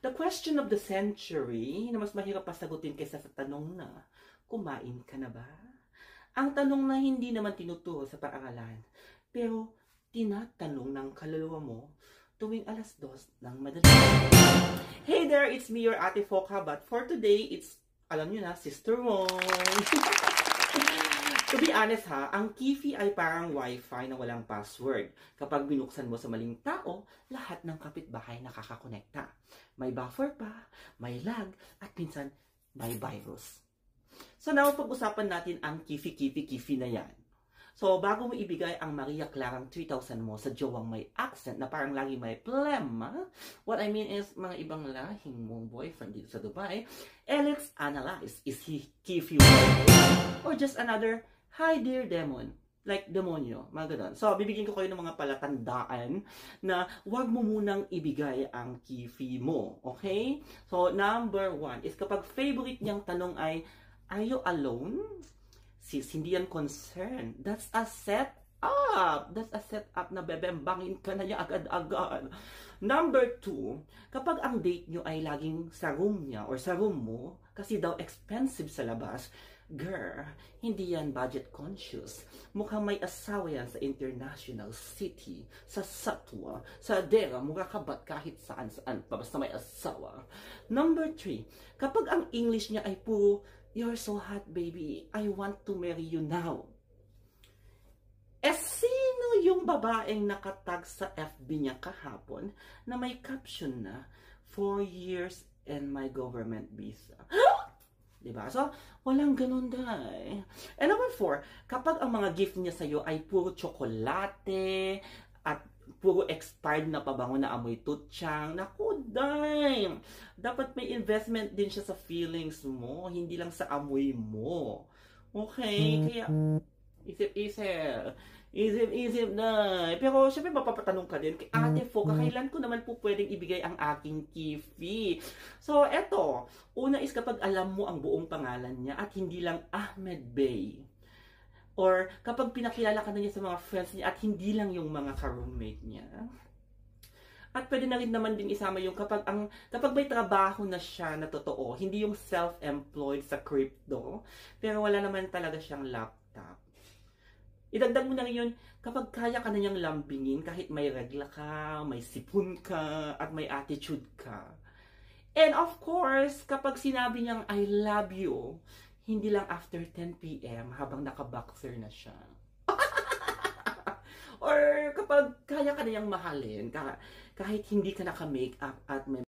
The question of the century na mas mahirap pa sagutin kaysa sa tanong na, kumain ka na ba? Ang tanong na hindi naman tinuturo sa paaralan, pero tinatanong ng kaluluwa mo tuwing 2:00 ng madaling. Hey there, it's me, your Ate Foca, but for today, it's, alam nyo na, Sister Wong. To be honest ha, ang Kifi ay parang wifi na walang password. Kapag binuksan mo sa maling tao, lahat ng kapitbahay nakakakonekta. May buffer pa, may lag, at minsan may virus. So now, pag-usapan natin ang Kifi na yan. So, bago mo ibigay ang Maria Clarang 3,000 mo sa jowang may accent na parang lagi may plema, what I mean is, mga ibang lahing mong boyfriend dito sa Dubai, let's analyze, is he Kifi or just another hi dear demon, like demonyo, mga ganun. So, bibigyan ko kayo ng mga palatandaan na wag mo munang ibigay ang Kifi mo, okay? So, number 1 is kapag favorite niyang tanong ay, are you alone? Sis, hindi yan concern. That's a setup. That's a setup na bebembangin ka na niya agad-agad. Number 2, kapag ang date nyo ay laging sa room niya or sa room mo, kasi daw expensive sa labas, girl, hindi yan budget conscious. Mukhang may asawa yan sa international city, sa Satwa, sa Dera, mukha kabat kahit saan-saan pa, basta may asawa. Number 3, kapag ang English niya ay puro, you're so hot, baby. I want to marry you now. Sino yung babaeng nakatag sa FB niya kahapon na may caption na 4 years and my government visa? Diba? So, walang ganun dahil. And number 4, kapag ang mga gift niya sa'yo ay puro tsokolate at puro expired na pabango na amoy tutsyang, naku, dang! Dapat may investment din siya sa feelings mo, hindi lang sa amoy mo. Okay? Kaya, isip na. Pero, syempre, mapapatanong ka din, Ate Foca, kailan ko naman po pwedeng ibigay ang aking Kifi? So, eto, una is kapag alam mo ang buong pangalan niya at hindi lang Ahmed Bey. Or kapag pinakilala ka na niya sa mga friends niya at hindi lang yung mga ka-roommate niya. At pwede na rin naman din isama yung kapag may trabaho na siya na totoo, hindi yung self-employed sa crypto, pero wala naman talaga siyang laptop. Idagdag mo na rin yun, kapag kaya ka na niyang lambingin, kahit may regla ka, may sipon ka, at may attitude ka. And of course, kapag sinabi niyang I love you, hindi lang after 10 PM habang naka-boxer na siya. Or kapag kaya ka na niyang mahalin, kahit hindi ka naka-makeup at may